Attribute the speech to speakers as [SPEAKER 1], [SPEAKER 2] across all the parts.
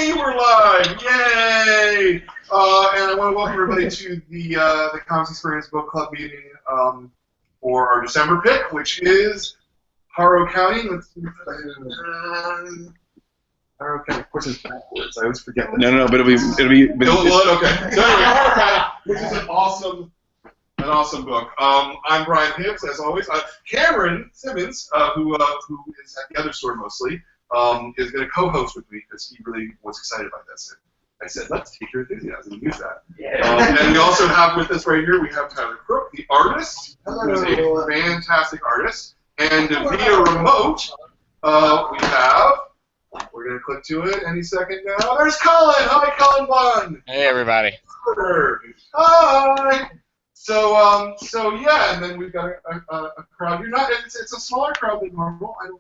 [SPEAKER 1] Hey, we're live! Yay! And I want to welcome everybody to the Comix Experience Book Club meeting for our December pick, which is Harrow County. Harrow County. Of course, it's backwards. I always forget that.
[SPEAKER 2] No, but it'll be.
[SPEAKER 1] Okay. So anyway, Harrow County, which is an awesome book. I'm Brian Hibbs, as always. Cameron Simmons, who is at the other store mostly, is going to co-host with me because he really was excited about this. I said, let's take your enthusiasm and use that. Yeah. And we also have with us right here, we have Tyler Crook, the artist, who is a fantastic artist. And via remote, we're going to click to it any second now. There's Cullen. Hi, Cullen Bunn.
[SPEAKER 3] Hey, everybody.
[SPEAKER 1] Hi. So yeah, and then we've got a crowd. It's a smaller crowd than normal. I'm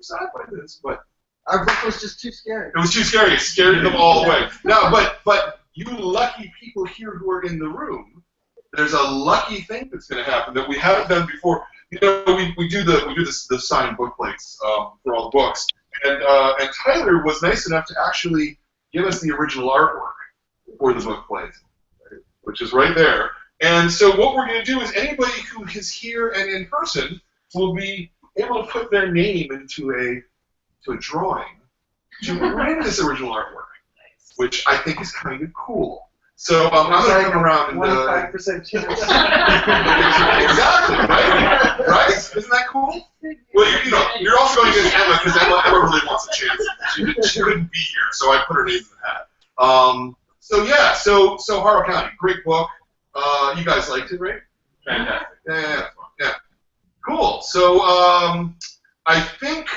[SPEAKER 1] sad by this, but
[SPEAKER 4] our book was just too scary.
[SPEAKER 1] It was too scary. It scared them all away. No, but you lucky people here who are in the room, there's a lucky thing that's going to happen that we haven't done before. You know, we do the signed book plates for all the books, and Tyler was nice enough to actually give us the original artwork for the book plate, which is right there. And so what we're going to do is anybody who is here and in person will be able to put their name into a drawing to win this original artwork, which I think is kind of cool. So I'm going to come around and
[SPEAKER 4] 25% chance.
[SPEAKER 1] Exactly, right? Right? Isn't that cool? Well, you're also going against Emma because Emma really wants a chance. She couldn't be here, so I put her name in the hat. So yeah, so Harrow County, great book. You guys liked it, right? Fantastic. Yeah. Cool. So I think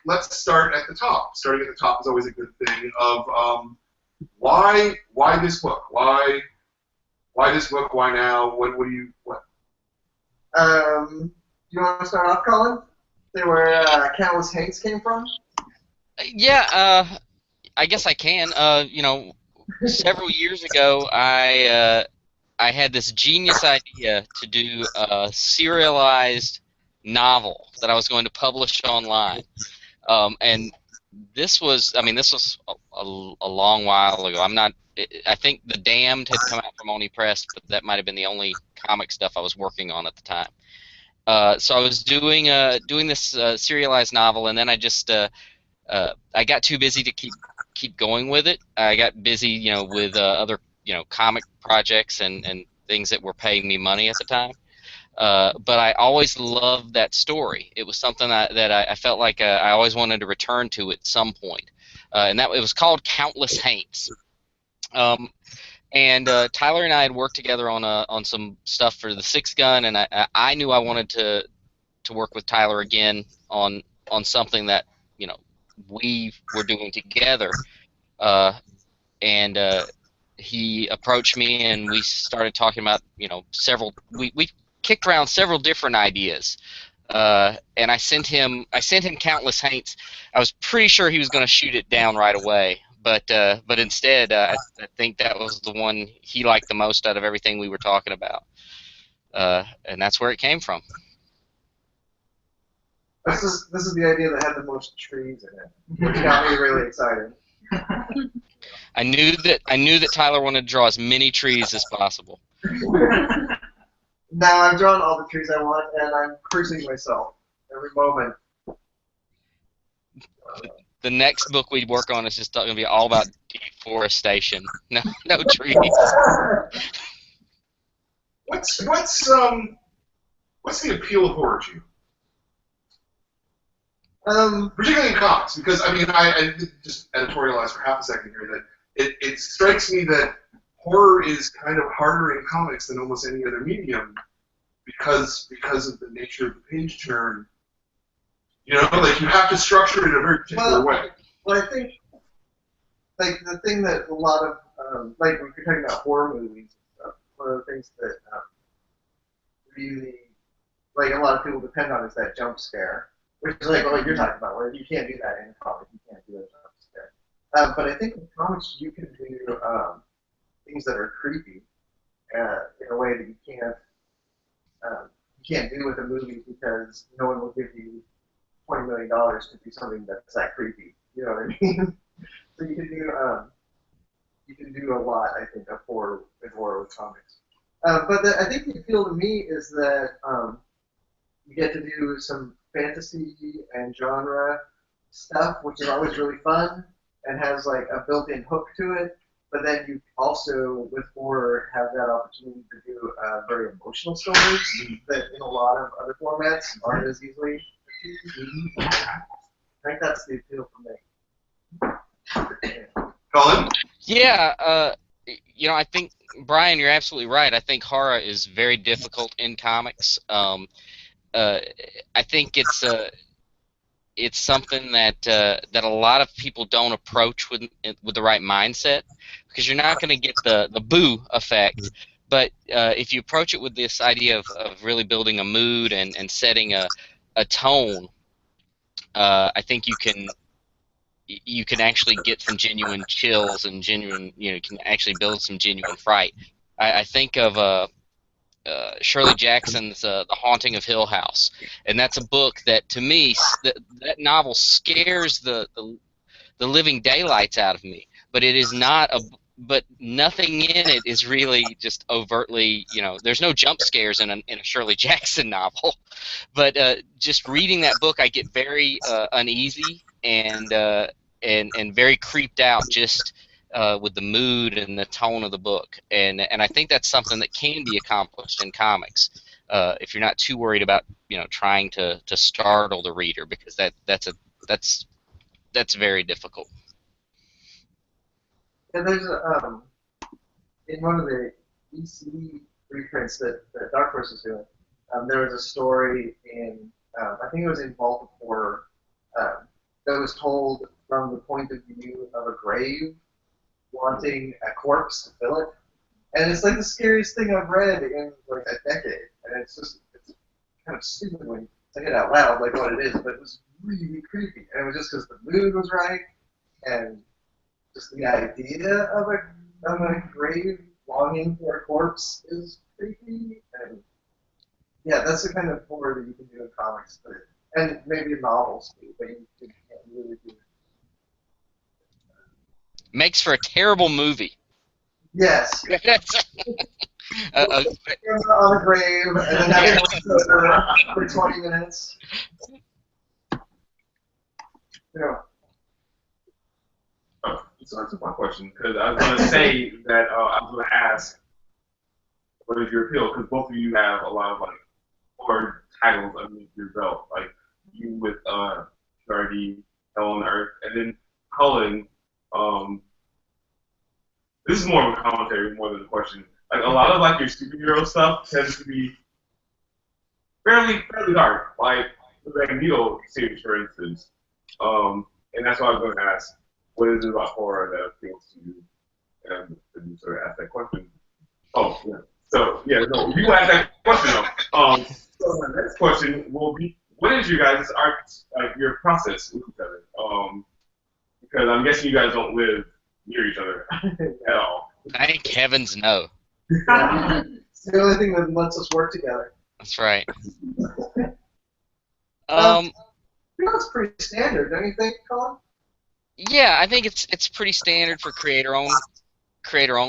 [SPEAKER 1] let's start at the top. Starting at the top is always a good thing. Of why this book? Why this book? Why now? What? You
[SPEAKER 4] want to start off, Colin? See where Countless Hanks came from?
[SPEAKER 3] Yeah, I guess I can. Several years ago, I had this genius idea to do a serialized novel that I was going to publish online, and this was a long while ago. I think The Damned had come out from Oni Press, but that might have been the only comic stuff I was working on at the time. So I was doing this serialized novel, and then I just I got too busy to keep going with it. I got busy, with other comic projects and things that were paying me money at the time. But I always loved that story. It was something that I felt like I always wanted to return to at some point. And it was called Countless Haints. And Tyler and I had worked together on some stuff for the Six Gun, and I knew I wanted to work with Tyler again on something that we were doing together. And he approached me, and we started talking about several. We kicked around several different ideas, and I sent him Countless Haints. I was pretty sure he was going to shoot it down right away, but instead, I think that was the one he liked the most out of everything we were talking about, and that's where it came from.
[SPEAKER 4] This is the idea that had the most trees in it, which got me really excited.
[SPEAKER 3] I knew that Tyler wanted to draw as many trees as possible.
[SPEAKER 4] Now I've drawn all the trees I want, and I'm cursing myself every moment.
[SPEAKER 3] The next book we work on is just going to be all about deforestation. No trees.
[SPEAKER 1] What's the appeal of horror to you? Particularly in comics, because I just editorialize for half a second here that it strikes me that horror is kind of harder in comics than almost any other medium because of the nature of the page turn. You have to structure it in a very particular way.
[SPEAKER 4] Well, I think the thing that a lot of when you're talking about horror movies and stuff, one of the things that really a lot of people depend on is that jump scare. Which is like what you're talking about, where you can't do that in a comic, you can't do a jump scare. But I think in comics you can do things that are creepy in a way that you can't do with a movie because no one will give you $20 million to do something that's that creepy. You know what I mean? So you can do a lot, I think, of horror with comics. But I think the appeal to me is that you get to do some fantasy and genre stuff, which is always really fun and has like a built-in hook to it. But then you also, with horror, have that opportunity to do very emotional stories that in a lot of other formats aren't as easily achieved. I think that's the appeal for me.
[SPEAKER 1] Cullen?
[SPEAKER 3] Yeah, I think, Brian, you're absolutely right. I think horror is very difficult in comics. I think it's something that that a lot of people don't approach with the right mindset, because you're not going to get the boo effect. But if you approach it with this idea of really building a mood and setting a tone, I think you can actually get some genuine chills and genuine, can actually build some genuine fright. I think of Shirley Jackson's The Haunting of Hill House, and that's a book that, to me, that novel scares the living daylights out of me. But it is not a but nothing in it is really just overtly, there's no jump scares in a Shirley Jackson novel. But just reading that book, I get very uneasy and very creeped out just with the mood and the tone of the book, and I think that's something that can be accomplished in comics if you're not too worried about trying to startle the reader, because that's very difficult.
[SPEAKER 4] And there's in one of the EC reprints that Dark Horse is doing, there was a story in I think it was in Vault of Horror that was told from the point of view of a grave wanting a corpse to fill it, and it's like the scariest thing I've read in like a decade, and it's kind of stupid when you say it out loud like what it is, but it was really creepy, and it was just because the mood was right and just the idea of a grave longing for a corpse is creepy, and yeah, that's the kind of horror that you can do in comics, and maybe in novels too, but you can't really do it.
[SPEAKER 3] Makes for a terrible movie.
[SPEAKER 4] Yes.
[SPEAKER 3] uh,
[SPEAKER 4] On a grave, and then having for 20 minutes. Yeah.
[SPEAKER 2] Oh, so that's my question, because I was going to say that I was going to ask, what is your appeal? Because both of you have a lot of like horror titles underneath your belt, like you with Shardy, Hell on Earth, and then Cullen. This is more of a commentary more than a question. Like a lot of like your superhero stuff tends to be fairly dark, like the Magneto series, for instance. And that's why I was going to ask, what is it about horror that appeals to you? And you sort of ask that question. Oh, yeah. So, yeah, no, you ask that question, though. So my next question will be, what is your guys' art, like your process with each other? Because I'm guessing you guys don't live near each other at all.
[SPEAKER 3] Thank heavens, no.
[SPEAKER 4] It's the only thing that lets us work together.
[SPEAKER 3] That's right.
[SPEAKER 4] That's pretty standard, don't you think, Colin?
[SPEAKER 3] Yeah, I think it's pretty standard for creator-owned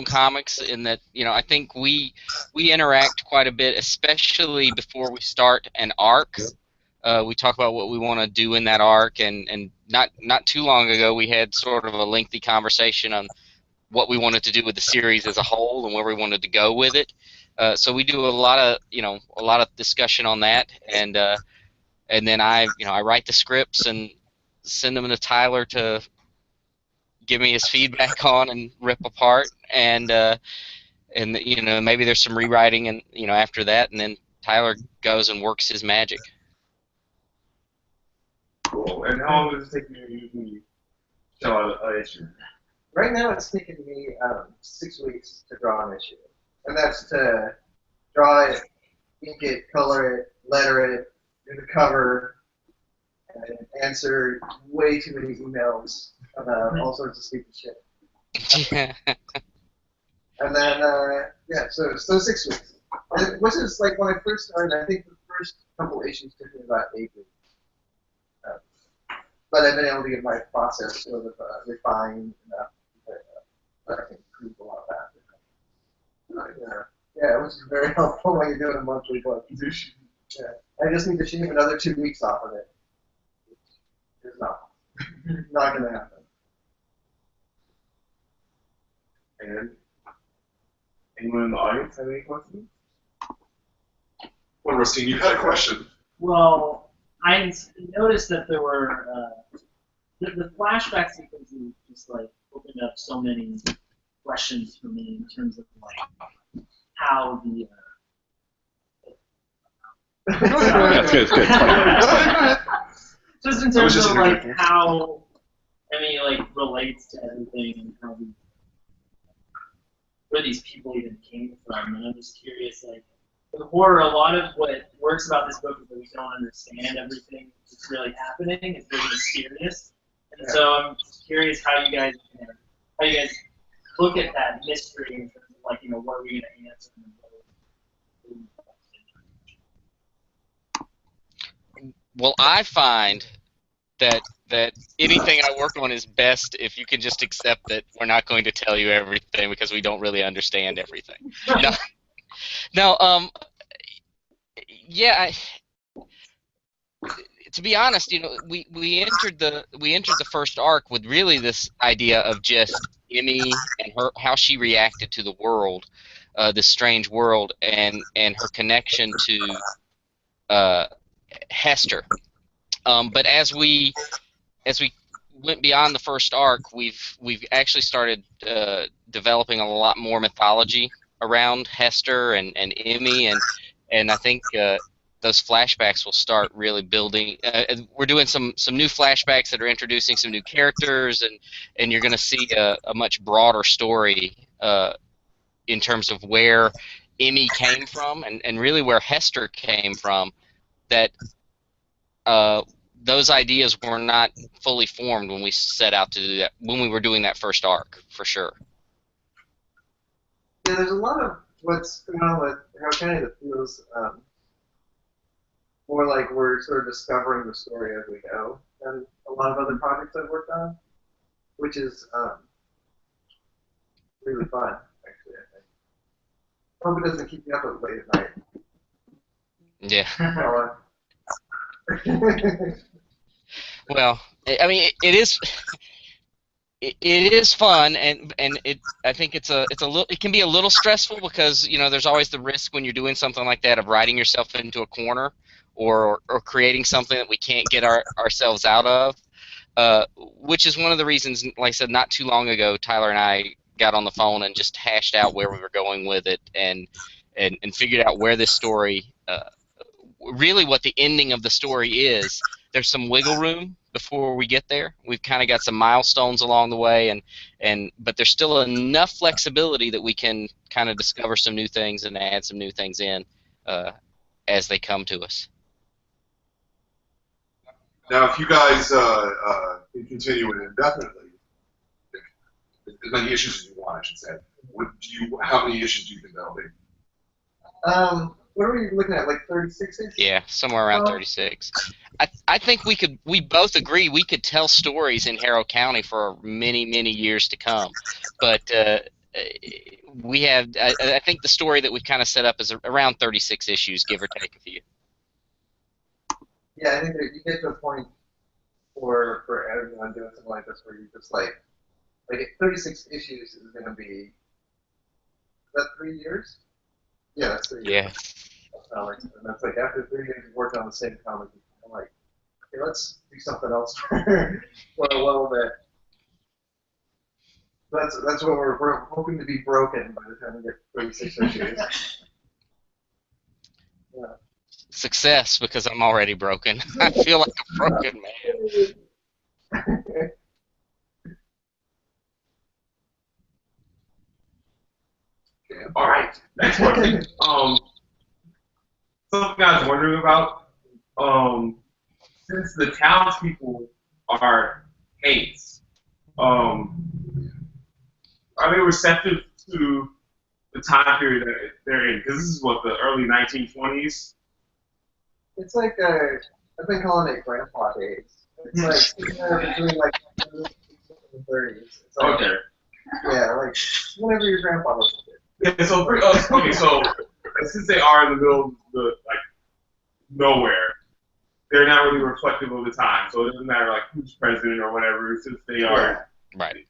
[SPEAKER 3] comics, in that I think we interact quite a bit, especially before we start an arc. We talk about what we want to do in that arc, and not too long ago we had sort of a lengthy conversation on what we wanted to do with the series as a whole and where we wanted to go with it. So we do a lot of discussion on that, and then I write the scripts and send them to Tyler to give me his feedback on and rip apart, and maybe there's some rewriting and after that, and then Tyler goes and works his magic.
[SPEAKER 2] Cool. And how long does it take you to usually show out an issue?
[SPEAKER 4] Right now, it's taken me 6 weeks to draw an issue, and that's to draw it, ink it, color it, letter it, do the cover, and answer way too many emails about all sorts of stupid shit. And then, so 6 weeks. And which is like when I first started, I think the first couple issues took me about 8 weeks. but I've been able to get my process sort of refined enough that I can improve a lot faster. Yeah, which is very helpful when you're doing a monthly book. Yeah, I just need to shave another 2 weeks off of it. It's not going to happen.
[SPEAKER 2] And anyone in the audience have any questions?
[SPEAKER 1] Well, Rustine, you had a question.
[SPEAKER 5] Well, I noticed that there were the flashback sequences just like opened up so many questions for me in terms of like how the
[SPEAKER 6] That's good. It's good.
[SPEAKER 5] just in terms of like how like relates to everything and how where these people even came from. And I'm just curious, like with horror, a lot of what works about this book is that we don't understand everything that's really happening. It's really mysterious, and so I'm just curious how you guys look at that mystery in terms of like what are we going to answer.
[SPEAKER 3] Well, I find that anything I work on is best if you can just accept that we're not going to tell you everything because we don't really understand everything. Yeah. To be honest, we entered the first arc with really this idea of just Emmy and how she reacted to the world, this strange world, and her connection to Hester. But as we went beyond the first arc, we've actually started developing a lot more mythology around Hester and Emmy, and I think those flashbacks will start really building. We're doing some new flashbacks that are introducing some new characters, and you're going to see a much broader story in terms of where Emmy came from and really where Hester came from. That those ideas were not fully formed when we set out to do that, when we were doing that first arc, for sure.
[SPEAKER 4] Yeah, there's a lot of what's going on with Harrow County that feels more like we're sort of discovering the story as we go than a lot of other projects I've worked on, which is really fun, actually, I think. I hope it doesn't keep you up late at night.
[SPEAKER 3] Yeah. Well, I mean, it is. It is fun, and I think it can be a little stressful because there's always the risk when you're doing something like that of writing yourself into a corner or creating something that we can't get ourselves out of, which is one of the reasons. Like I said, not too long ago, Tyler and I got on the phone and just hashed out where we were going with it and figured out where this story. Really what the ending of the story is. There's some wiggle room before we get there. We've kind of got some milestones along the way, but there's still enough flexibility that we can kind of discover some new things and add some new things in as they come to us.
[SPEAKER 1] Now, if you guys can continue it indefinitely, as many issues as you want, I should say, how many issues do you think that'll be?
[SPEAKER 4] What are we looking at, like 36 issues?
[SPEAKER 3] Yeah, somewhere around 36. I think we both agree we could tell stories in Harrow County for many, many years to come. But we have, I think the story that we've kind of set up is around 36 issues, give or take a few.
[SPEAKER 4] Yeah, I think that you get to a point for everyone doing something like this where you just like 36 issues is going to be, is that 3 years? Yeah, that's 3 years.
[SPEAKER 3] Yeah.
[SPEAKER 4] And that's like after 3 years of working on the same comic, I'm like, okay, let's do something else for a little bit. That's what we're hoping to be broken by the time we get 36 issues. Yeah.
[SPEAKER 3] Success, because I'm already broken. I feel like a broken man.
[SPEAKER 2] All right, next question. Something I was wondering about. Since the townspeople are hates, are they receptive to the time period that they're in? Because this is what, the early 1920s.
[SPEAKER 4] It's like I've been calling it grandpa days. It's like somewhere between like the 30s. It's like,
[SPEAKER 2] Okay.
[SPEAKER 4] yeah, like whenever your grandpa was a kid.
[SPEAKER 2] Yeah, so okay, so since they are in the middle of the like nowhere, they're not really reflective of the time. So it doesn't matter like who's president or whatever, since they are.
[SPEAKER 3] Right.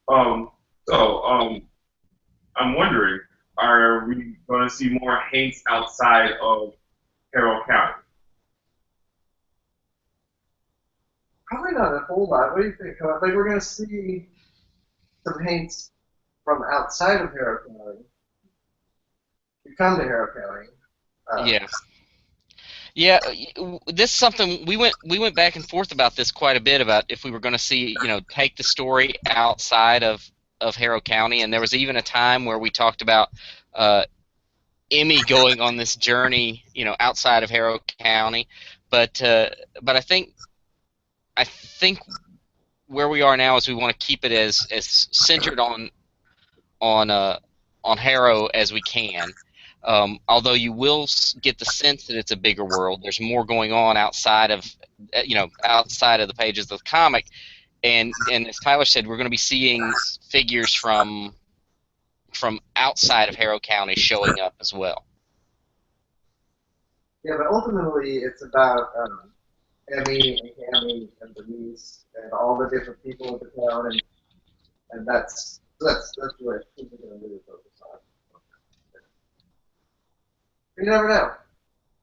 [SPEAKER 2] I'm wondering, are we going to see more Hanks outside of Harrow County?
[SPEAKER 4] Probably not a whole lot. What do you think? Like we're gonna see some Hanks from outside of Harrow County. You come to Harrow County.
[SPEAKER 3] Yeah. Yeah, this is something we went back and forth about this quite a bit about if we were going to see, take the story outside of Harrow County, and there was even a time where we talked about Emmy going on this journey, outside of Harrow County, but I think where we are now is we want to keep it as centered on Harrow as we can. Although you will get the sense that it's a bigger world, there's more going on outside of the pages of the comic, and as Tyler said, we're going to be seeing figures from outside of Harrow County showing up as well.
[SPEAKER 4] Yeah, but ultimately it's about Emmy and Cammy and Denise and all the different people in the town, and that's what we're going to really focus on. You never know.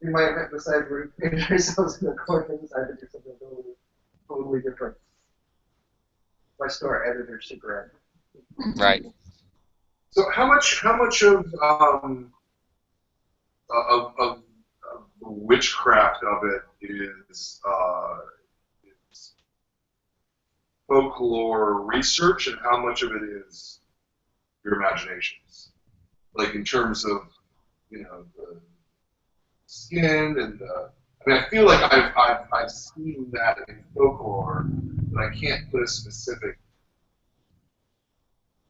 [SPEAKER 4] We might decide we're painting ourselves in the corner and decide to do something totally different. My store editor secret.
[SPEAKER 3] Right.
[SPEAKER 1] So how much of the witchcraft of it is folklore research, and how much of it is your imaginations? Like in terms of the skin and the. I mean, I feel like I've seen that in folklore, but I can't put a specific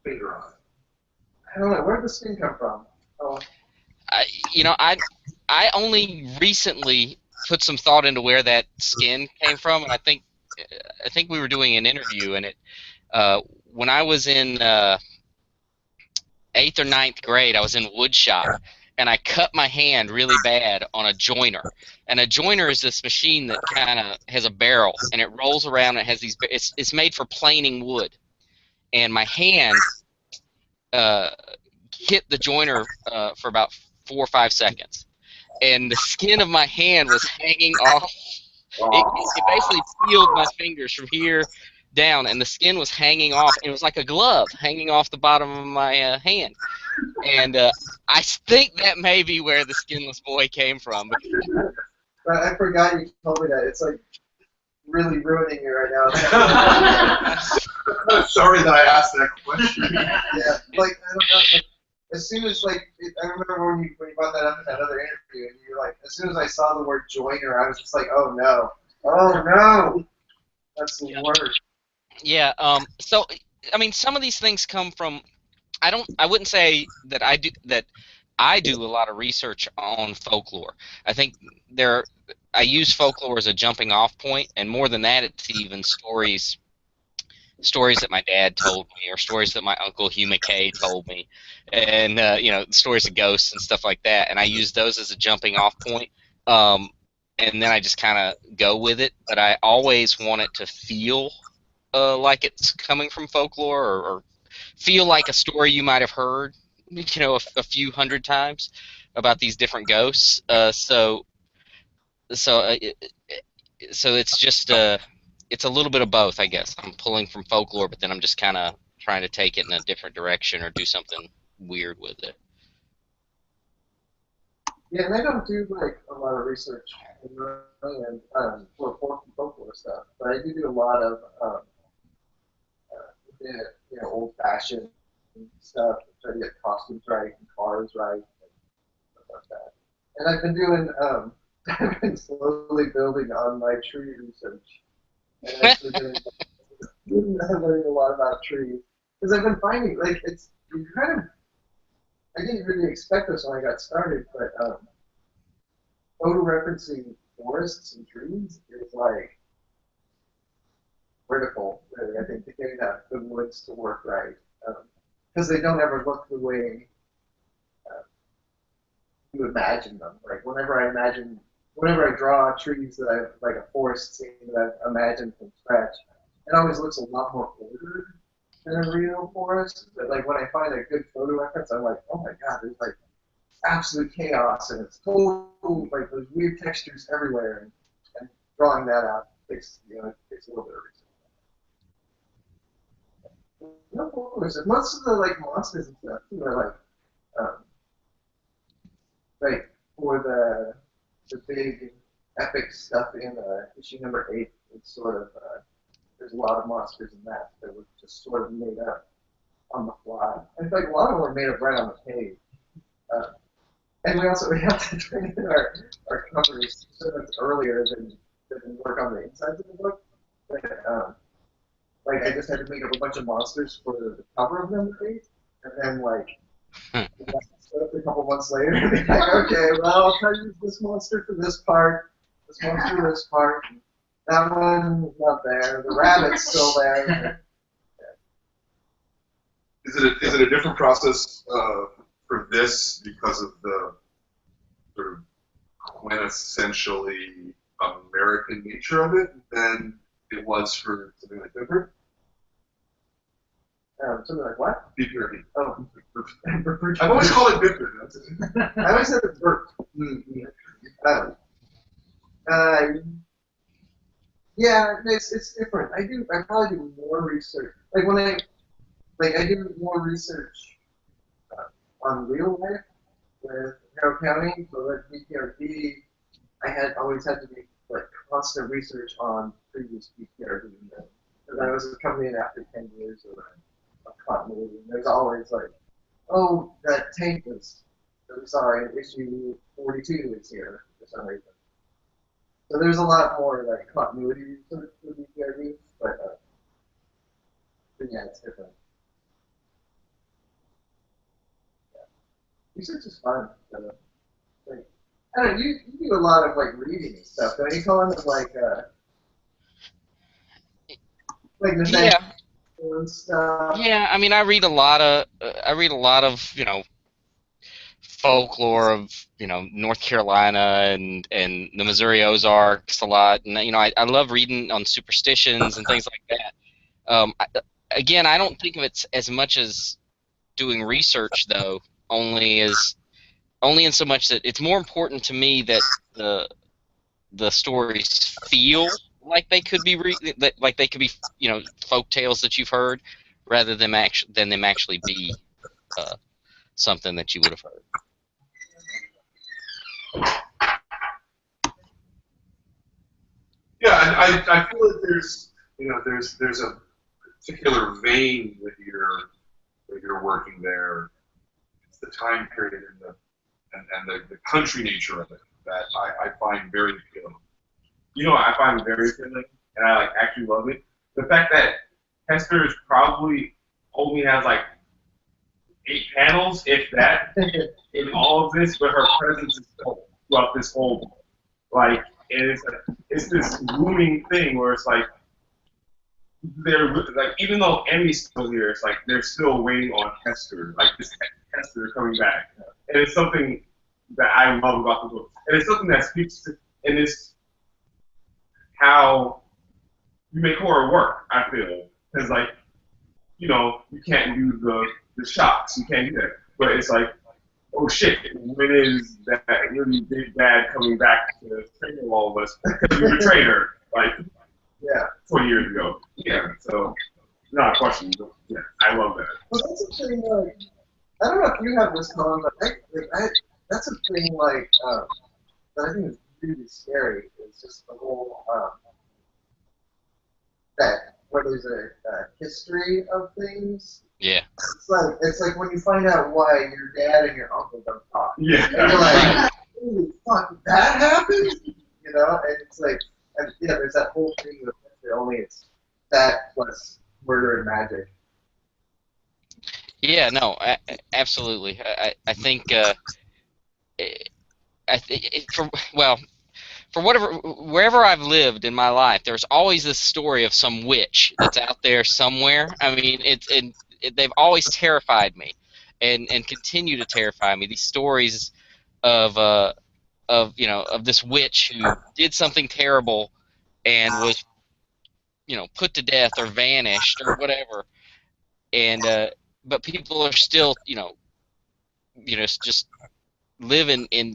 [SPEAKER 1] finger on it.
[SPEAKER 4] I don't know. Where did the skin come from? Oh.
[SPEAKER 3] I only recently put some thought into where that skin came from, and I think we were doing an interview, and it when I was in 8th or 9th grade, I was in wood shop, and I cut my hand really bad on a joiner. And a joiner is this machine that kind of has a barrel, and it rolls around, and it has these. It's made for planing wood, and my hand hit the joiner for about 4 or 5 seconds, and the skin of my hand was hanging off. It basically peeled my fingers from here down, and the skin was hanging off. It was like a glove hanging off the bottom of my hand. And I think that may be where the skinless boy came from.
[SPEAKER 4] But I forgot you told me that. It's like really ruining you right now.
[SPEAKER 1] Sorry that I asked that question.
[SPEAKER 4] Yeah, like I don't know. Like, as soon as I remember when you brought that up in that other interview, and you were like, as soon as I saw the word joiner, I was just like, oh no, that's the worst.
[SPEAKER 3] Yeah. So I mean, some of these things come from. I wouldn't say that I do a lot of research on folklore. I think I use folklore as a jumping off point, and more than that, it's even stories that my dad told me, or stories that my uncle Hugh McKay told me, and stories of ghosts and stuff like that. And I use those as a jumping off point, and then I just kind of go with it. But I always want it to feel like it's coming from folklore, or feel like a story you might have heard, a few hundred times about these different ghosts. So it's just it's a little bit of both, I guess. I'm pulling from folklore, but then I'm just kind of trying to take it in a different direction or do something weird with it.
[SPEAKER 4] Yeah, and I don't do like a lot of research for folklore stuff, but I do a lot of old-fashioned stuff, try to get costumes right and cars right and stuff like that. And I've been doing, I've been slowly building on my tree research, and actually learning a lot about trees, because I've been finding like I didn't really expect this when I got started, but photo referencing forests and trees is like critical, really, I think, to getting the woods to work right. Because they don't ever look the way you imagine them. Like whenever I draw trees that I've, like a forest scene that I've imagined from scratch, it always looks a lot more ordered than a real forest. But like when I find a good photo reference, I'm like, oh my god, there's like absolute chaos and it's total, like there's weird textures everywhere, and drawing that out takes takes a little bit of research. No, most of the like monsters and stuff too are like for the big epic stuff in issue number 8. It's sort of there's a lot of monsters in that were just sort of made up on the fly. In fact, a lot of them were made up right on the page. And we have to train in our covers so much earlier than work on the insides of the book. Like I just had to make up a bunch of monsters for the cover of number 8, and then like a couple months later, and be like, okay, well I'll try to use this monster for this part, this monster for this part. That one's not there. The rabbit's still there.
[SPEAKER 1] Is it a different process for this because of the sort of quintessentially American nature of it than it was for something like Bipper?
[SPEAKER 4] Something like what?
[SPEAKER 1] BPRD.
[SPEAKER 4] Oh,
[SPEAKER 1] I've always called it Bipper.
[SPEAKER 4] I always said it's burp. Yeah, it's different. I probably do more research. Like when I do more research on real life with Harrow County, so like BPRD, always had to do like constant research on previous BPRD. Because I was coming in after 10 years of continuity, and there's always like, oh, that tank that we saw in issue 42 is here for some reason. So there's a lot more like continuity for BPRD, but yeah, it's different. Yeah. Research is fun. Like, I don't know, you do a lot of like reading and stuff, don't you, Colin? Like
[SPEAKER 3] Yeah.
[SPEAKER 4] and stuff.
[SPEAKER 3] Yeah, I mean, I read a lot of folklore of North Carolina and the Missouri Ozarks a lot, and I love reading on superstitions and things like that. Again, I don't think of it as much as doing research, though, only in so much that it's more important to me that the stories feel like they could be folk tales that you've heard, rather than them actually be something that you would have heard.
[SPEAKER 1] Yeah, and I feel that there's a particular vein that you're working there. It's the time period and the country nature of it that I find very appealing.
[SPEAKER 2] You know what I find very appealing, and I actually love it? The fact that Hester is probably only has 8 panels, if that, in all of this, but her presence is throughout this whole book. It's this looming thing where it's they're even though Emmy's still here, it's they're still waiting on Hester, this Hester coming back, and it's something that I love about the book, and it's something that speaks to, and it's how you make horror work. I feel because you can't do the shocks, you can't do that, but it's oh shit, when is that really big bad coming back to train all of us because we betrayed her 20 years ago. Yeah, so not a question, but yeah, I love that.
[SPEAKER 4] Well, that's a thing. I don't know if you have this, Colin, but that's a thing that I think is really scary. It's just the whole that where there's a history of things.
[SPEAKER 3] Yeah.
[SPEAKER 4] It's like when you find out why your dad and your uncle don't talk.
[SPEAKER 2] Yeah.
[SPEAKER 4] And you're like, holy fuck, that happened? And it's there's that whole thing with only it's that plus murder and magic.
[SPEAKER 3] Yeah, no, absolutely. I think for whatever wherever I've lived in my life, there's always this story of some witch that's out there somewhere. I mean, they've always terrified me, and continue to terrify me. These stories of of this witch who did something terrible and was put to death or vanished or whatever, and but people are still just living in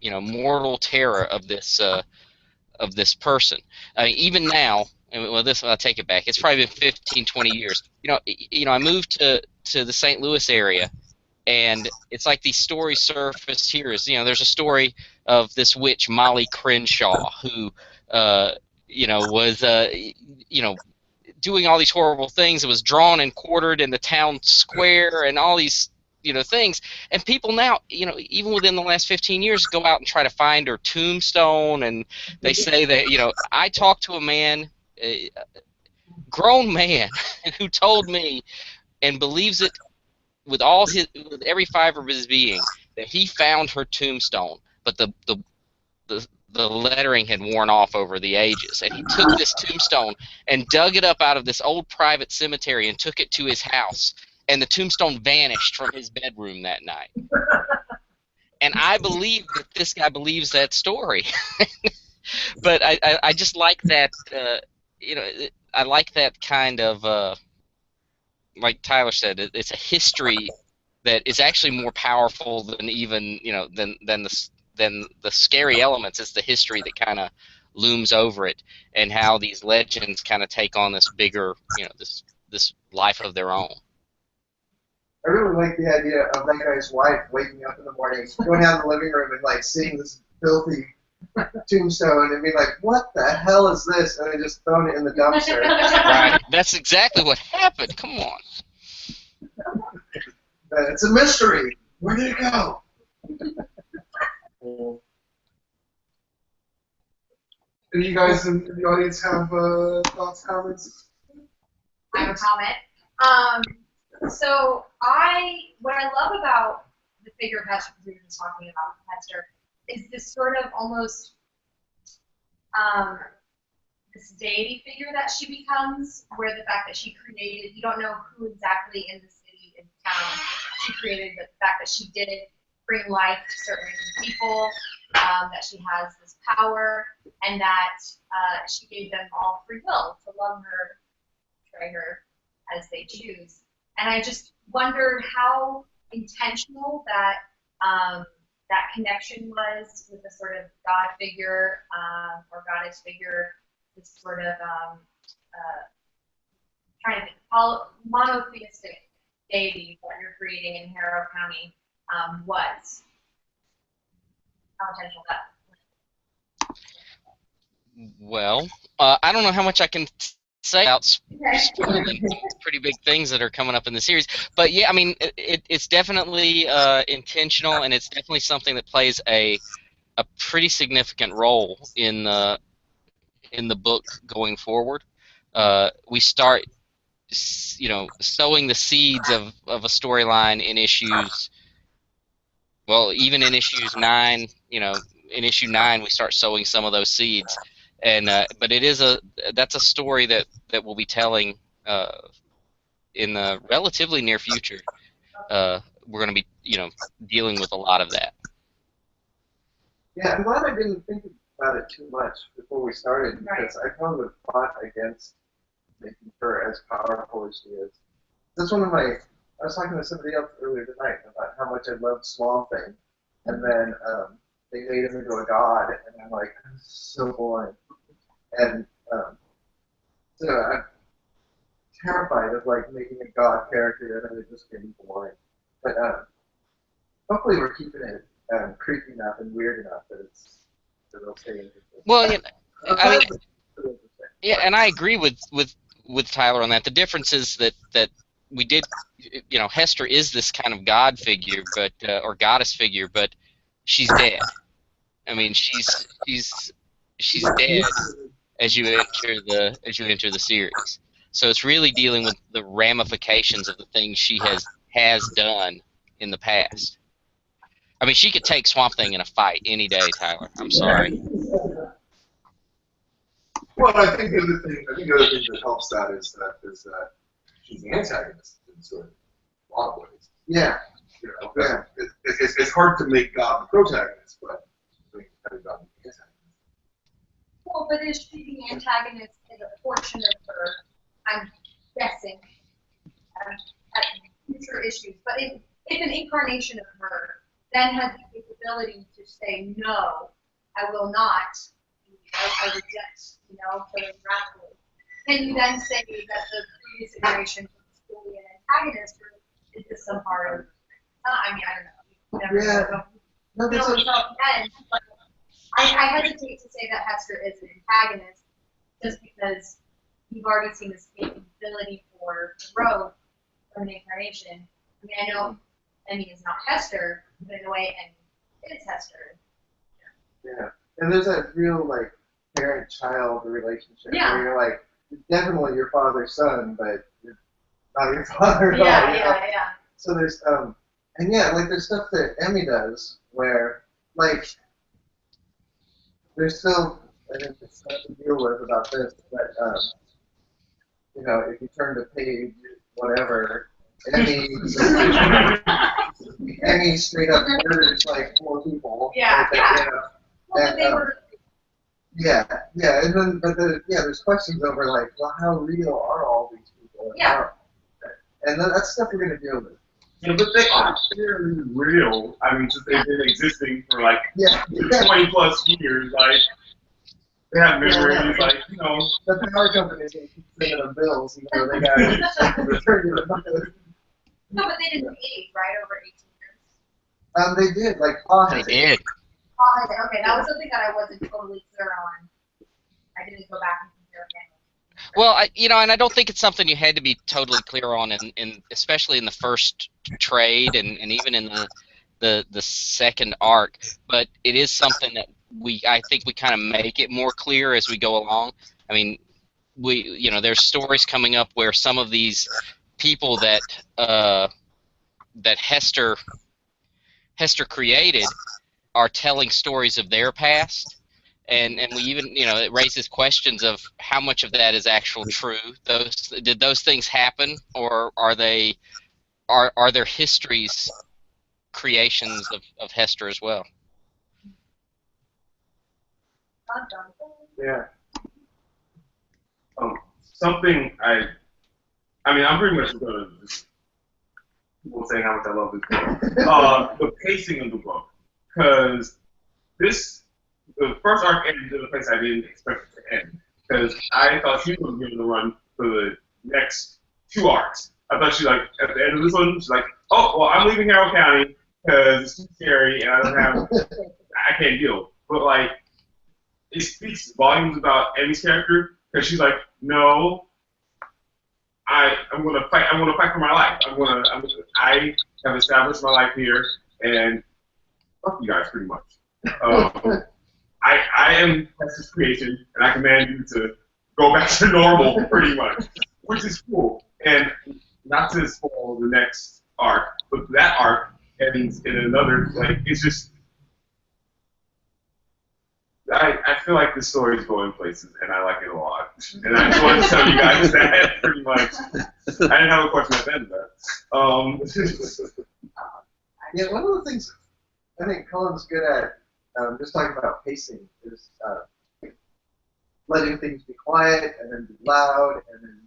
[SPEAKER 3] mortal terror of this person. I mean, even now, and well, this I'll take it back. It's probably been 15, 20 years. I moved to the St. Louis area, and it's like these stories surface here. There's a story of this witch Molly Crenshaw who, was doing all these horrible things. It was drawn and quartered in the town square and all these things, and people now even within the last 15 years go out and try to find her tombstone, and they say that I talked to a man, a grown man who told me and believes it with every fiber of his being that he found her tombstone, but the lettering had worn off over the ages, and he took this tombstone and dug it up out of this old private cemetery and took it to his house, and the tombstone vanished from his bedroom that night. And I believe that this guy believes that story. But I just like that, I like that kind of, like Tyler said, it's a history that is actually more powerful than even, than the scary elements. It's the history that kind of looms over it, and how these legends kind of take on this bigger, this life of their own.
[SPEAKER 4] I really like the idea of that guy's wife waking up in the morning, going down to the living room and like seeing this filthy tombstone and being like, "What the hell is this?" And then just throwing it in the dumpster.
[SPEAKER 3] Right. That's exactly what happened. Come on.
[SPEAKER 4] It's a mystery. Where did it go? Do you guys in the audience have thoughts, comments?
[SPEAKER 7] I have a comment. So what I love about the figure of Hester, because we were just talking about Hester, is this sort of almost this deity figure that she becomes, where the fact that she created, you don't know who exactly in the city, in the town, she created, but the fact that she did bring life to certain people, that she has this power, and that she gave them all free will to love her, betray her as they choose. And I just wondered how intentional that that connection was with the sort of God figure or goddess figure, this sort of trying to think, monotheistic deity that you're creating in Harrow County was. How intentional that.
[SPEAKER 3] Well, I don't know how much I can say about spoiling pretty big things that are coming up in the series, but yeah, I mean, it's definitely intentional, and it's definitely something that plays a pretty significant role in the book going forward. We start, sowing the seeds of a storyline in issues. Well, even in issues 9, in issue 9, we start sowing some of those seeds. And but that's a story that we'll be telling in the relatively near future. We're going to be dealing with a lot of that.
[SPEAKER 4] Yeah, I'm glad I didn't think about it too much before we started, because I probably would have fought against making her as powerful as she is. That's one of my. I was talking to somebody else earlier tonight about how much I loved Swamp Thing, and then they made him into a god, and I'm like, so boring. And so I'm terrified of like making a god character and then it just getting boring. But hopefully we're keeping it creepy enough and weird enough that it'll stay interesting.
[SPEAKER 3] Well, I mean, yeah, and I agree with Tyler on that. The difference is that we did, Hester is this kind of god figure, but or goddess figure, but she's dead. I mean, she's dead as you enter the series. So it's really dealing with the ramifications of the things she has done in the past. I mean, she could take Swamp Thing in a fight any day, Tyler. I'm sorry.
[SPEAKER 1] Well, I think the other thing that helps that is that she's the antagonist in sort of a lot of ways.
[SPEAKER 4] Yeah.
[SPEAKER 1] You know, it's hard to make God the protagonist, but make God the antagonist.
[SPEAKER 7] Well, but is she the antagonist in a portion of her, I'm guessing, at future issues, but if an incarnation of her then has the capability to say, no, I will not, I reject, sort of radically, can you then say that the previous iteration was fully an antagonist, or is this some part of, I mean, I don't know. You never know.
[SPEAKER 4] No,
[SPEAKER 7] But I hesitate to say that Hester is an antagonist just because you've already seen this capability for growth from the incarnation. I mean, I know Emmy is not Hester, but in a way, Emmy is Hester.
[SPEAKER 4] Yeah. And there's that real, like, parent-child relationship where you're like, you're definitely your father's son, but you're not your father at all.
[SPEAKER 7] Yeah.
[SPEAKER 4] So there's, and yeah, like, there's stuff that Emmy does where, like, there's still, I think there's stuff to deal with about this, but, if you turn to page whatever, Emmy straight up murders, like, 4 people.
[SPEAKER 7] Yeah. Well,
[SPEAKER 4] And,
[SPEAKER 7] but they were.
[SPEAKER 4] yeah, and then, there's questions over, like, well, how real are all these people?
[SPEAKER 7] Yeah.
[SPEAKER 4] And that's stuff we're going to deal with.
[SPEAKER 2] Yeah, but they are fairly real. I mean, since they've been existing for like 20 plus years, like they have memories, like
[SPEAKER 4] The power companies keep sending them bills, they got to return to the money.
[SPEAKER 7] No, but they didn't age, right, over 18 years?
[SPEAKER 4] They did, like Paul has
[SPEAKER 3] They did.
[SPEAKER 7] Okay, that was something that I wasn't totally clear on. I didn't go back and compare again.
[SPEAKER 3] Well, and I don't think it's something you had to be totally clear on, in especially in the first trade and even in the second arc. But it is something that I think we kind of make it more clear as we go along. I mean, there's stories coming up where some of these people that Hester created are telling stories of their past. And we even, it raises questions of how much of that is actual true. Did those things happen, or are there histories, creations of Hester as well?
[SPEAKER 4] Yeah.
[SPEAKER 2] Something I'm pretty much going to just people saying how much I love this book. The pacing of the book, because the first arc ended in a place I didn't expect it to end, because I thought she was going to run for the next 2 arcs. I thought she, like, at the end of this one, she's like, oh, well, I'm leaving Harrow County because it's too scary and I can't deal. But, like, it speaks volumes about Emmy's character, because she's like, no, I'm going to fight. I'm going to fight for my life. I have established my life here, and fuck you guys, pretty much. I am Hester's creation, and I command you to go back to normal, pretty much, which is cool. And not to spoil the next arc, but that arc ends in another, like, it's just, I feel like the story is going places, and I like it a lot. And I just wanted to tell you guys that, pretty much. I didn't have a question at the end of that.
[SPEAKER 4] Yeah, one of the things I think Cullen's good at, just talking about pacing, is letting things be quiet and then be loud and then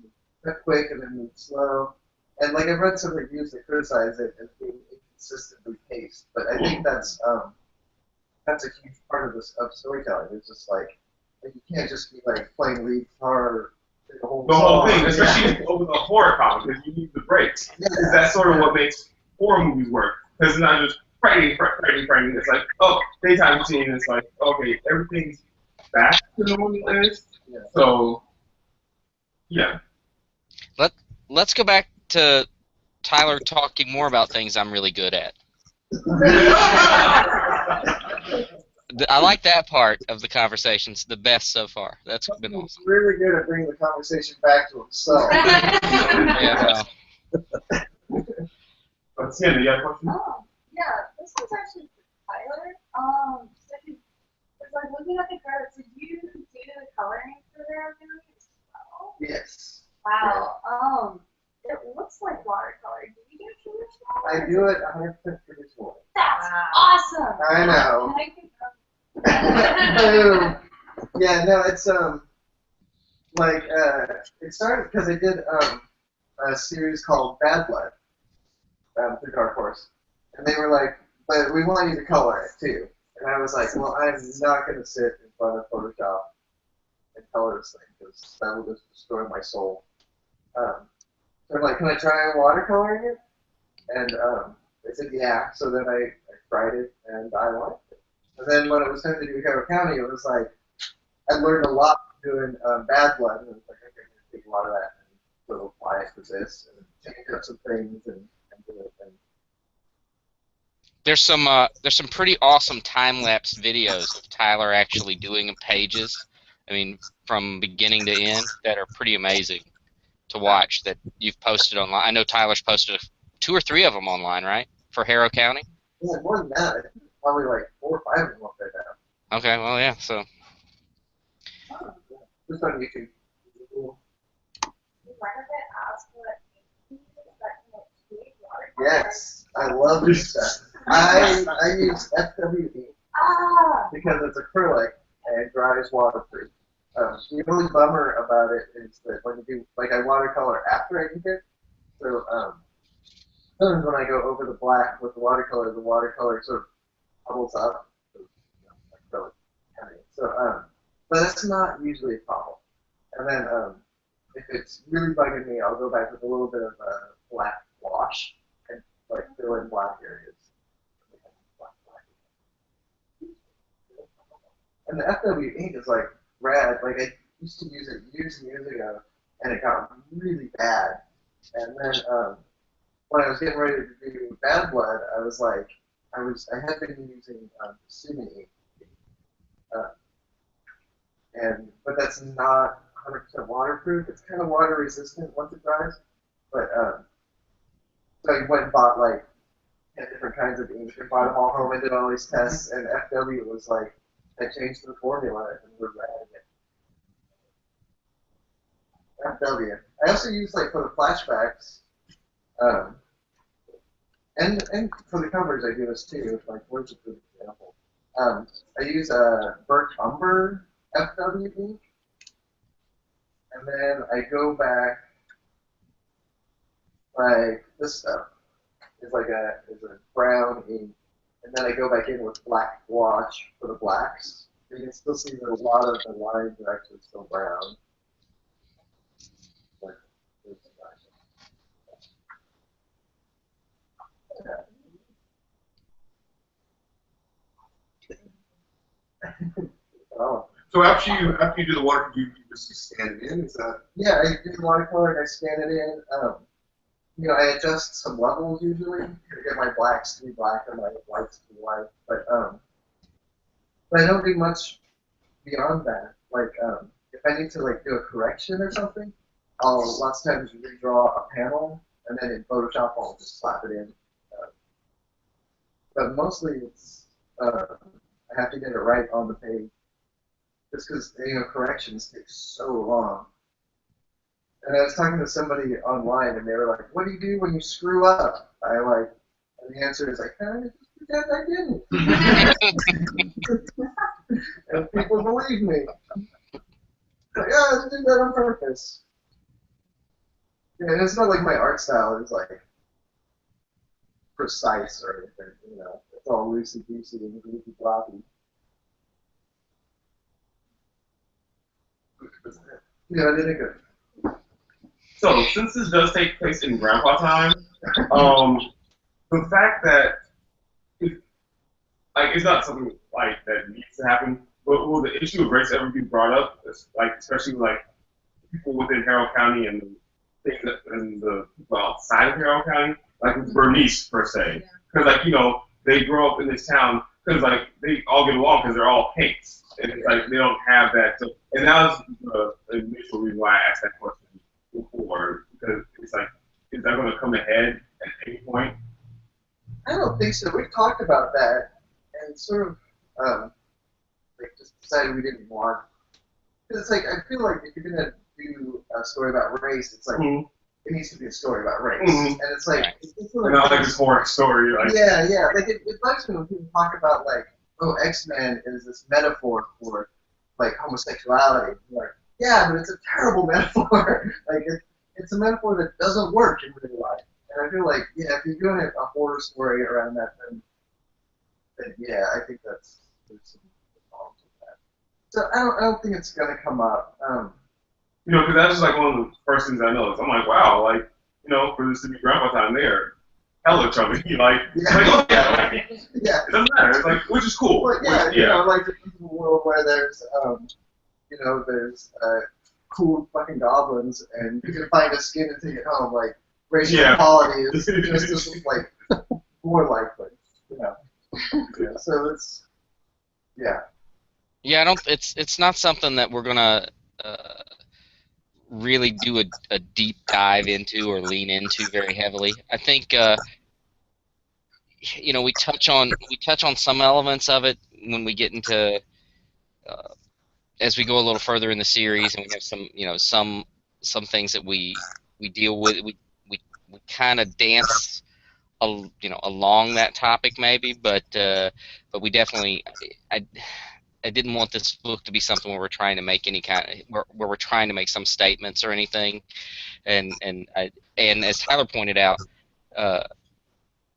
[SPEAKER 4] move quick and then move slow. And like I've read some reviews that criticize it as being inconsistently paced, but I think that's a huge part of storytelling. It's just like you can't just be like playing lead guitar the whole
[SPEAKER 2] thing, especially over the horror comic, because you need the breaks. Yeah. That's sort of what makes horror movies work, because it's not just frightening. It's like, oh, daytime scene. It's like, okay, everything's back to normal is. Yeah. So, yeah.
[SPEAKER 3] Let's go back to Tyler talking more about things I'm really good at. I like that part of the conversations the best so far. That's been awesome.
[SPEAKER 4] Really good at bringing the conversation back to himself.
[SPEAKER 3] Yeah.
[SPEAKER 2] Let's see. You got a question?
[SPEAKER 8] Yeah, this one's actually for Tyler. There's
[SPEAKER 7] like looking at the credits, did you do the coloring for Harrow County as well?
[SPEAKER 4] Yes.
[SPEAKER 7] Wow. It looks like watercolor. Do you do traditional?
[SPEAKER 4] I do it 100% traditional.
[SPEAKER 7] That's awesome.
[SPEAKER 4] I know.
[SPEAKER 7] Can I get
[SPEAKER 4] Yeah, no, it's like it started because I did a series called Bad Blood through Dark Horse, and they were like, "But we want you to color it too." And I was like, "Well, I'm not going to sit in front of Photoshop and color this thing because that will just destroy my soul." So I'm like, "Can I try watercoloring it?" And they said, "Yeah." So then I tried it and I liked it. And then when it was time to do Harrow County, it was like I learned a lot doing Bad Blood, and it was like, okay, I'm going to take a lot of that and sort of apply it to this and change up some things and do it. And
[SPEAKER 3] There's some pretty awesome time-lapse videos of Tyler actually doing pages. I mean, from beginning to end, that are pretty amazing to watch that you've posted online. I know Tyler's posted 2 or 3 of them online, right? For Harrow County?
[SPEAKER 4] yeah, more than that, I think it's probably like 4 or 5 of them up there now.
[SPEAKER 3] Okay, well, yeah, so.
[SPEAKER 4] Just on YouTube. Yes, I love this stuff. I use FWD because it's acrylic and it dries waterproof. The only bummer about it is that when you do, like I watercolor after I ink it, so sometimes when I go over the black with the watercolor sort of bubbles up. So, acrylic kind of. So, but that's not usually a problem. And then if it's really bugging me, I'll go back with a little bit of black wash and like fill in black areas. And the FW ink is like rad. Like I used to use it years and years ago, and it got really bad. And then when I was getting ready to do Bad Blood, I was like, I had been using Sumi ink, but that's not 100% waterproof. It's kind of water resistant once it dries. But so I went and bought like 10 different kinds of ink and brought them all home and did all these tests. And FW was like, I changed the formula and we're adding it. FW. I also use like for the flashbacks, and for the covers I do this too. Like where's a good example? I use a burnt umber FW ink. And then I go back, like this stuff is a brown ink, and then I go back in with black wash for the blacks. You can still see that a lot of the lines are actually still brown. Oh.
[SPEAKER 1] So after you do the water, you just scan it in. Is that?
[SPEAKER 4] Yeah, I do watercolor and I scan it in. I adjust some levels usually to get my blacks to be black and my whites to be white. But I don't do much beyond that. Like if I need to like do a correction or something, I'll lots of times redraw a panel and then in Photoshop I'll just slap it in. But mostly it's I have to get it right on the page. Just because corrections take so long. And I was talking to somebody online, and they were like, "What do you do when you screw up?" And the answer is, I kind of just pretend I didn't. And people believe me. Like, yeah, I did that on purpose. Yeah, and it's not like my art style is like precise or anything. It's all loosey goosey and goofy floppy. Yeah, I did it good.
[SPEAKER 2] So, since this does take place in Grandpa time, the fact that it's not something like that needs to happen, but will the issue of race ever be brought up? Especially like people within Harrow County and things and the people outside of Harrow County, like with Bernice per se, because they grow up in this town because they all get along because they're all pinks. And it's like they don't have that. So, and that was the initial reason why I asked that question before, because it's like, is that going to come ahead at any point?
[SPEAKER 4] I don't think so. We've talked about that, and sort of just decided we didn't want. Because it's like, I feel like if you're going to do a story about race, it's like, it needs to be a story about race. And it's like, it's
[SPEAKER 2] and not like this horror story. Like,
[SPEAKER 4] yeah. Like, it bugs me when people talk about, like, oh, X-Men is this metaphor for, like, homosexuality. Like, yeah, but it's a terrible metaphor. Like, it's a metaphor that doesn't work in real life. And I feel like, yeah, if you're doing a horror story around that, then yeah, I think there's some problems with that. So I don't think it's gonna come up.
[SPEAKER 2] you know, because that's just like one of the first things I noticed. I'm like, wow, like, you know, for this to be grandpa time there, hella chubby. Like, oh yeah, like,
[SPEAKER 4] Yeah.
[SPEAKER 2] it doesn't matter. It's like, which is cool.
[SPEAKER 4] Well, yeah, you know, like there's a world where there's, you know, there's cool fucking goblins, and you can find a skin and take it home. Like racial equality is just like more likely, you know. Yeah, so it's, yeah.
[SPEAKER 3] Yeah, I don't. It's not something that we're gonna really do a deep dive into or lean into very heavily. I think you know, we touch on some elements of it when we get into as we go a little further in the series, and we have some, you know, some things that we deal with. We kind of dance, you know, along that topic maybe, but we definitely I didn't want this book to be something where we're trying to make any kind of, where we're trying to make some statements or anything, and as Tyler pointed out,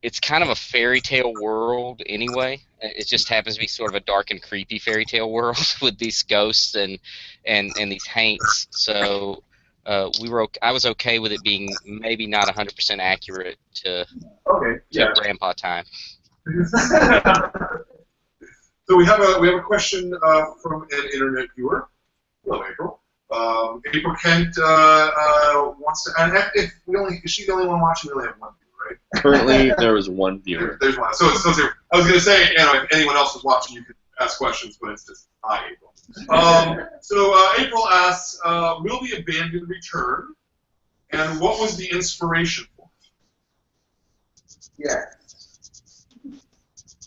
[SPEAKER 3] it's kind of a fairy tale world anyway. It just happens to be sort of a dark and creepy fairy tale world with these ghosts and these haints. So I was okay with it being maybe not 100% accurate to grandpa time.
[SPEAKER 1] So we have a question from an internet viewer. Hello, April. April Kent wants to, and if she's the only one watching, we only have one viewer, right?
[SPEAKER 6] Currently, there is one viewer.
[SPEAKER 1] There's one. So I was going to say, you know, if anyone else is watching, you could ask questions, but it's just hi, April. So April asks, will the abandoned return, and what was the inspiration for it?
[SPEAKER 4] Yeah.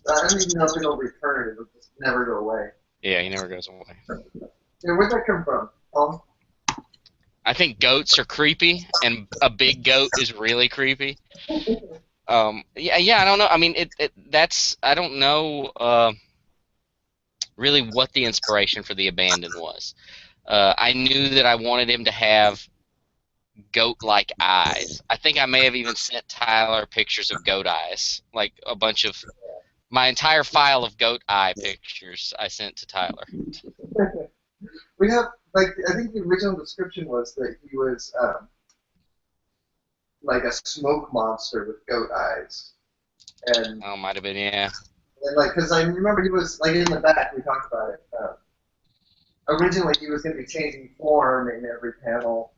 [SPEAKER 4] I don't even know if it'll return. It'll just never go away.
[SPEAKER 3] Yeah, he never goes away.
[SPEAKER 4] Yeah, where'd that come from?
[SPEAKER 3] I think goats are creepy, and a big goat is really creepy. Yeah, I don't know. I mean, that's, I don't know really what the inspiration for the abandon was. I knew that I wanted him to have goat-like eyes. I think I may have even sent Tyler pictures of goat eyes, like a bunch of my entire file of goat eye pictures I sent to Tyler.
[SPEAKER 4] We have, like, I think the original description was that he was like a smoke monster with goat eyes. And
[SPEAKER 3] might have been, yeah.
[SPEAKER 4] And like, because I remember he was, like, in the back, we talked about it. Originally, he was going to be changing form in every panel.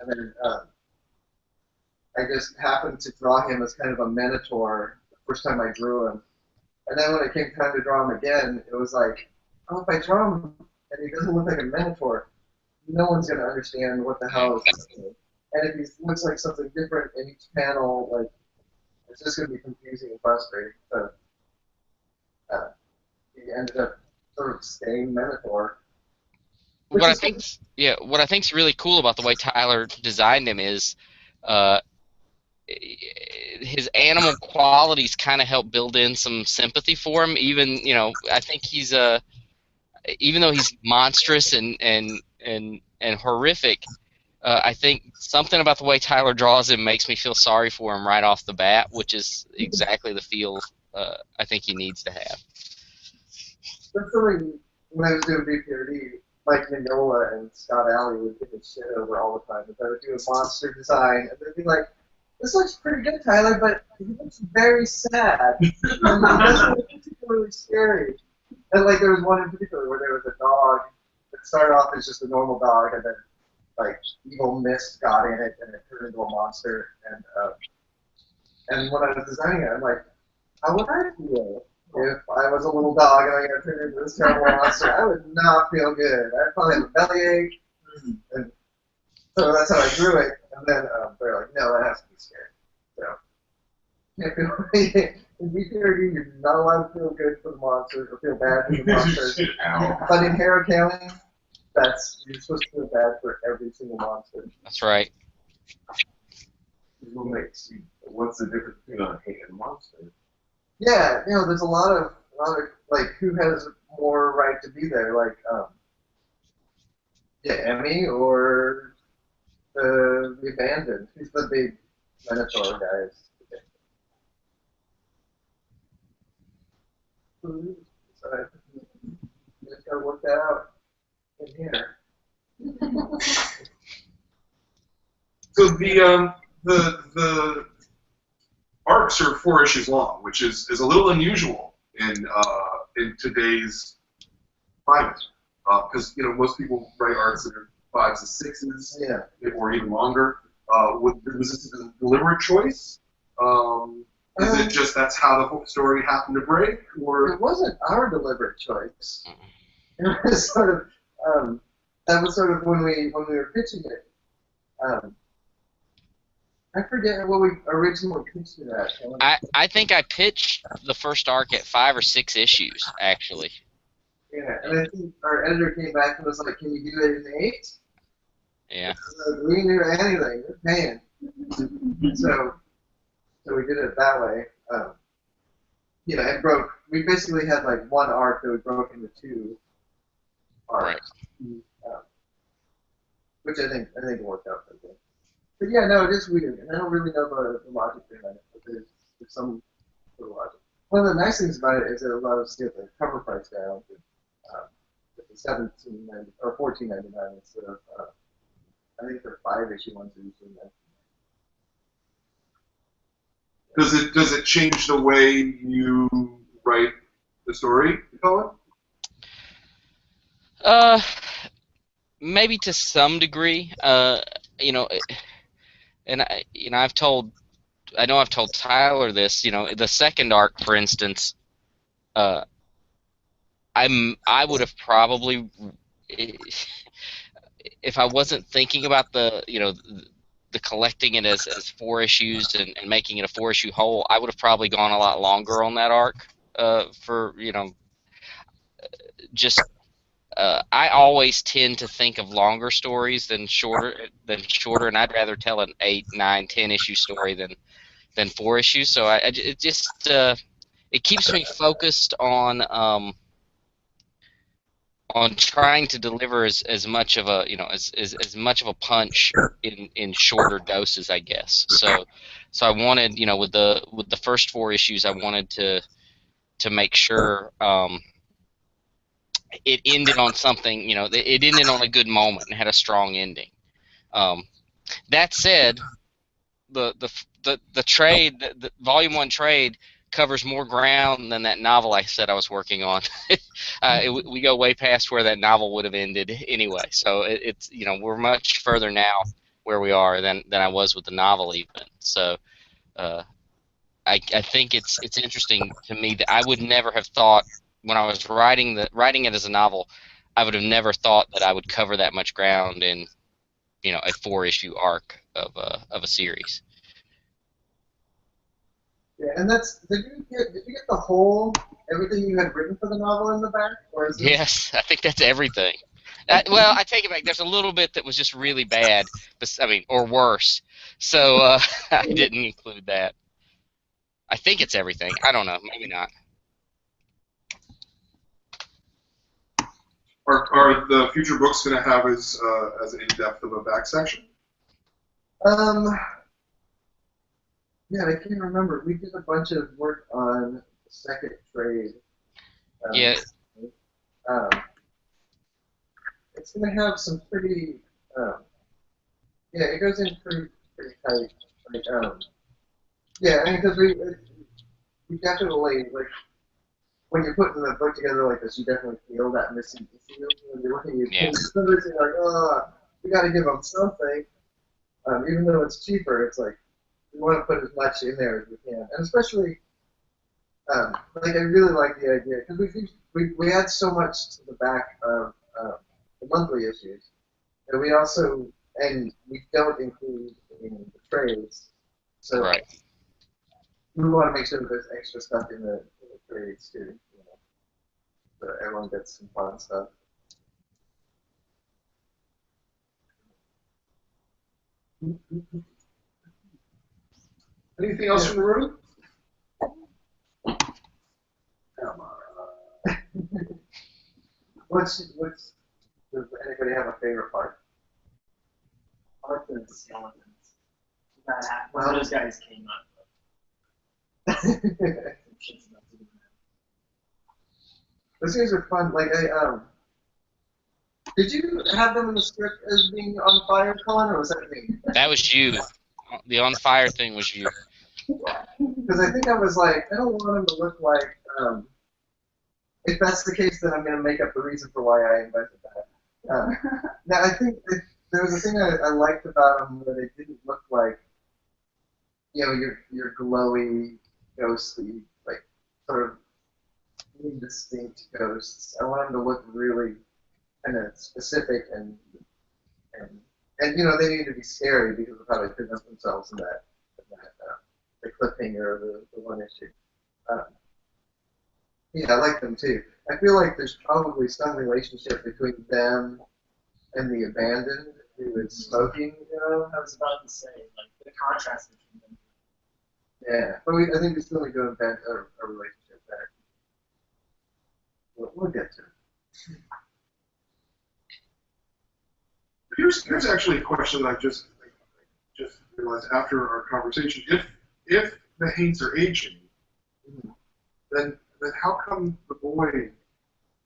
[SPEAKER 4] And then I just happened to draw him as kind of a minotaur the first time I drew him. And then when it came time to draw him again, it was like, oh, if I draw him and he doesn't look like a minotaur, no one's going to understand what the hell is happening. And if he looks like something different in each panel, like, it's just going to be confusing and frustrating. So he ended up sort of staying minotaur.
[SPEAKER 3] What I think's really cool about the way Tyler designed him is his animal qualities kind of help build in some sympathy for him. Even, you know, I think he's even though he's monstrous and horrific, I think something about the way Tyler draws him makes me feel sorry for him right off the bat, which is exactly the feel I think he needs to have.
[SPEAKER 4] That's something when I was doing BPRD, Mike Mignola and Scott Alley would give me shit over all the time. If I would do a monster design, and they'd be like, "This looks pretty good, Tyler, but he looks very sad. And he doesn't look particularly scary." And like there was one in particular where there was a dog that started off as just a normal dog, and then like evil mist got in it, and it turned into a monster. And when I was designing it, I'm like, how would I feel if I was a little dog and I got turned into this terrible monster? I would not feel good. I'd probably have a bellyache. And so that's how I drew it. And then they're like, no, that has to be scary. So can't feel. In BPRD, you're not allowed to feel good for the monsters or feel bad for the monsters. But in Harrow County, you're supposed to feel bad for every single monster.
[SPEAKER 3] That's right.
[SPEAKER 2] What's the difference between a hate and monster?
[SPEAKER 4] Yeah, there's a lot of like who has more right to be there, like Emmy or the Abandoned. Who's the big Minotaur guys? So you just gotta work that out in here.
[SPEAKER 1] So the arcs are 4 issues long, which is a little unusual in today's climate, because most people write arcs that are 5s and 6s, or even longer. Was this a deliberate choice? Is it just that's how the whole story happened to break, or
[SPEAKER 4] it wasn't our deliberate choice? It was sort of that was sort of when we were pitching it. I forget what we originally pitched it at.
[SPEAKER 3] I think I pitched the first arc at 5 or 6 issues, actually.
[SPEAKER 4] Yeah, and I think our editor came back and was like, "Can you do it in 8?"
[SPEAKER 3] Yeah.
[SPEAKER 4] So we didn't do anything. We're paying. So we did it that way. It broke. We basically had like one arc that we broke into 2 arcs, which I think it worked out pretty good. But yeah, no, it is weird, and I don't really know the logic behind it, but there's some sort of logic. One of the nice things about it is it allows us to get the cover price down to $17.90 or $14.99 instead of I think the 5-issue ones are usually $19.
[SPEAKER 1] does it change the way you write the story, Cullen?
[SPEAKER 3] Maybe to some degree. And I've told Tyler this. The second arc, for instance, I would have probably, if I wasn't thinking about the collecting it as 4 issues and making it a 4-issue whole, I would have probably gone a lot longer on that arc. I always tend to think of longer stories than shorter, and I'd rather tell an 8, 9, 10-issue story than 4 issues. So it keeps me focused on trying to deliver as much of a as much of a punch in shorter doses, I guess. So I wanted, with the first 4 issues, I wanted to make sure it ended on something, it ended on a good moment and had a strong ending. That said, the trade, the Volume 1 trade, covers more ground than that novel I said I was working on. We go way past where that novel would have ended anyway. So it's we're much further now where we are than I was with the novel even. So I think it's interesting to me that I would never have thought, when I was writing it as a novel, I would have never thought that I would cover that much ground in a 4-issue arc of a series.
[SPEAKER 4] Yeah, and did you get the whole everything you had written for the novel in the back, or is it?
[SPEAKER 3] Yes, I think that's everything. Well, I take it back. There's a little bit that was just really bad, or worse. So I didn't include that. I think it's everything. I don't know. Maybe not.
[SPEAKER 1] Are the future books going to have as in-depth of a back section?
[SPEAKER 4] Yeah, I can't remember. We did a bunch of work on the second trade.
[SPEAKER 3] Yeah.
[SPEAKER 4] It's going to have some pretty. Yeah, it goes in pretty tight. Yeah, because we definitely when you're putting the book together like this, you definitely feel that missing issue. When you're looking at everything we got to give them something. Even though it's cheaper, it's like we want to put as much in there as we can, and especially I really like the idea because we add so much to the back of the monthly issues, and we don't include in the trades. So
[SPEAKER 3] right.
[SPEAKER 4] we want to make sure that there's extra stuff in the trades too, so everyone gets some fun stuff.
[SPEAKER 1] Anything else from the room?
[SPEAKER 4] Come on. Does anybody have a favorite part?
[SPEAKER 5] I like the skeletons. That happened. One of those guys came up.
[SPEAKER 4] Those guys are fun. Like did you have them in the script as being on fire, Cullen, or was that me?
[SPEAKER 3] That was you. The on fire thing was you.
[SPEAKER 4] Because I think I was like, I don't want them to look like. If that's the case, then I'm going to make up the reason for why I invented that. Now, I think there was a thing I liked about them where they didn't look like, your glowy, ghostly, like sort of indistinct ghosts. I want them to look really kind of specific and they need to be scary because of how they present themselves in that the cliffhanger of the one issue. Yeah, I like them too. I feel like there's probably some relationship between them and the abandoned who is smoking.
[SPEAKER 5] I was about to say, like, the contrast between them.
[SPEAKER 4] Yeah, but I think we still need to invent a relationship there. We'll get to it.
[SPEAKER 1] Here's actually a question that I just realized after our conversation. If the Haints are aging, then how come the boy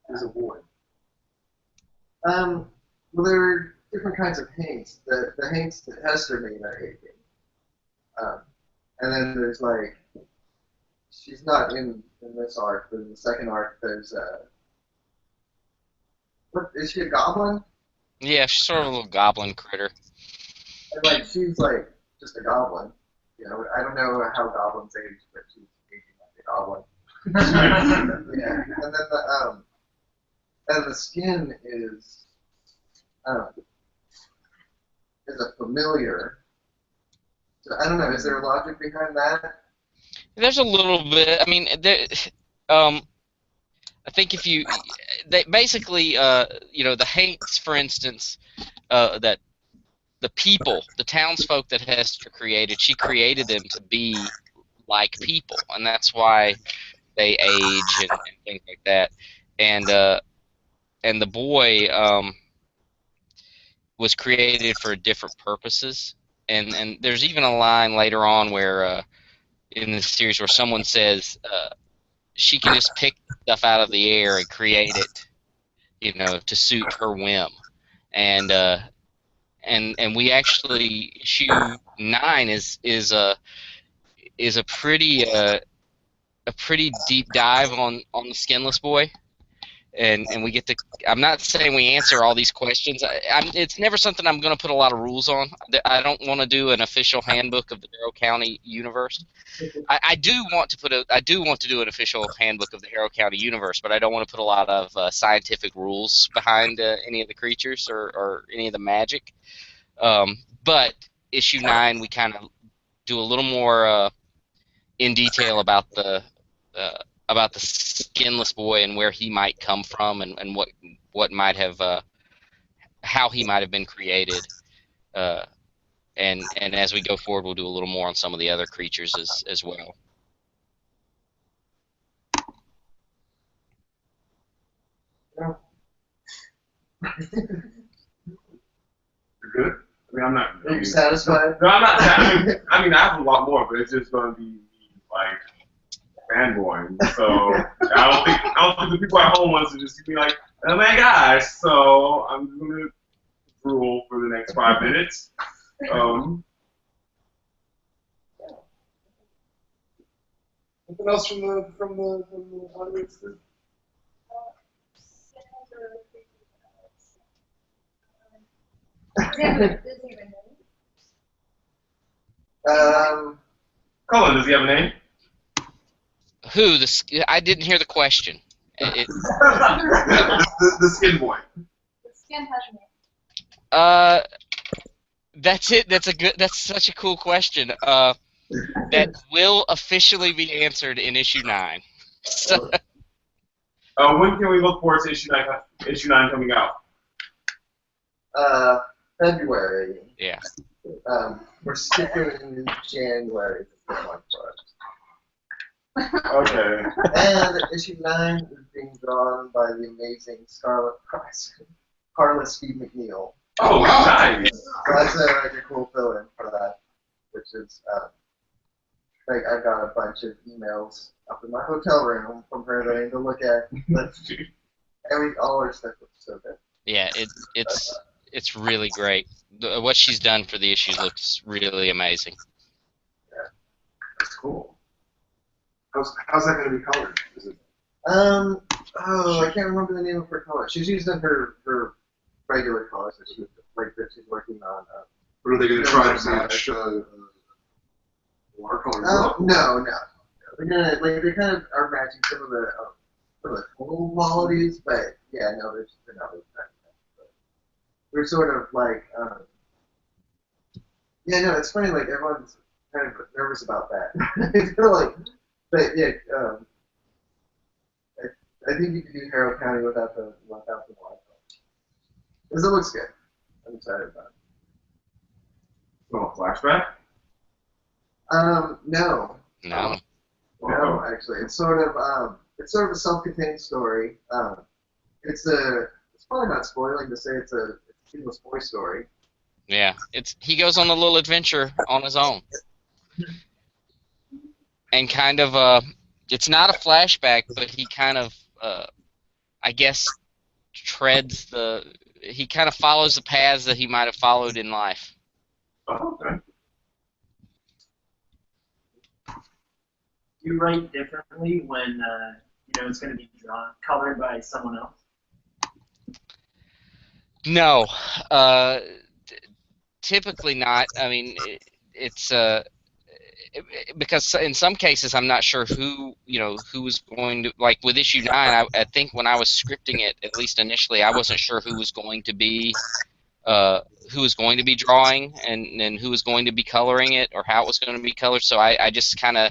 [SPEAKER 1] is a boy?
[SPEAKER 4] Well, there are different kinds of Haints. The Haints that Hester made are aging. And then there's like, she's not in this arc, but in the second arc there's what is she, a goblin?
[SPEAKER 3] Yeah, she's sort of a little goblin critter.
[SPEAKER 4] And like she's like just a goblin. I don't know how goblins age, but she's aging like a goblin. Yeah, and then the skin is a familiar. So I don't know. Is there logic behind that?
[SPEAKER 3] There's a little bit. I mean, I think if they basically, the Haints, for instance, that the people, the townsfolk that Hester created, she created them to be like people, and that's why they age and things like that. And the boy was created for different purposes. And there's even a line later on where in the series where someone says she can just pick stuff out of the air and create it, to suit her whim. And we actually, issue 9 is a pretty deep dive on the skinless boy, and we get to. I'm not saying we answer all these questions. It's never something I'm going to put a lot of rules on. I don't want to do an official handbook of the Harrow County universe. I do want to do an official handbook of the Harrow County universe, but I don't want to put a lot of scientific rules behind any of the creatures or any of the magic. But issue 9, we kind of do a little more in detail about the skinless boy and where he might come from and what might have how he might have been created. And as we go forward, we'll do a little more on some of the other creatures as well.
[SPEAKER 1] You're good? I mean, I'm not.
[SPEAKER 4] Are you satisfied?
[SPEAKER 2] No, I'm not. I mean, I have a lot more, but it's just going to be like fanboying. So I don't think the people at home wants to just be like, oh my gosh. So I'm just going to drool for the next 5 minutes.
[SPEAKER 1] Anything else from the audience?
[SPEAKER 2] Cullen, does he have a name?
[SPEAKER 3] Who? I didn't hear the question.
[SPEAKER 1] The skin boy.
[SPEAKER 7] The skin has a name.
[SPEAKER 3] That's it. That's such a cool question. that will officially be answered in issue 9. So,
[SPEAKER 2] When can we look forward to issue 9 coming out?
[SPEAKER 4] February.
[SPEAKER 3] yeah.
[SPEAKER 4] We're sticking in January for this one for us.
[SPEAKER 2] Okay.
[SPEAKER 4] And issue 9 is being drawn by the amazing Carla Steve McNeil.
[SPEAKER 2] Oh, nice.
[SPEAKER 4] So that's a cool fill-in for that, which is I've got a bunch of emails up in my hotel room from her that I need to look at. And all her stuff looks so good.
[SPEAKER 3] Yeah, it's really great. What she's done for the issue looks really amazing.
[SPEAKER 1] Yeah, that's cool. How's that going to be colored? Is it?
[SPEAKER 4] I can't remember the name of her color. She's using her regular colors that she's working on.
[SPEAKER 1] Or are they going to try to match watercolor?
[SPEAKER 4] No. They're gonna they kind of are matching some of the tonal qualities, but yeah, no, they're not really that. They're sort of like yeah, no, it's funny. Like everyone's kind of nervous about that. They're like, but yeah, I think you can do Harrow County without the watercolor. Because it looks good. I'm excited about it.
[SPEAKER 2] Oh, flashback?
[SPEAKER 3] No.
[SPEAKER 4] No, actually, it's sort of a self-contained story. It's probably not spoiling to say it's a seamless boy story.
[SPEAKER 3] Yeah, he goes on a little adventure on his own, and kind of it's not a flashback, but he kind of I guess he kind of follows the paths that he might have followed in life.
[SPEAKER 2] Oh, okay.
[SPEAKER 5] You write differently when it's going to be colored by someone else?
[SPEAKER 3] No, typically not. I mean, it's because in some cases I'm not sure who was going to, like with issue 9. I think when I was scripting it, at least initially, I wasn't sure who was going to be drawing and who was going to be coloring it or how it was going to be colored. So I just kind of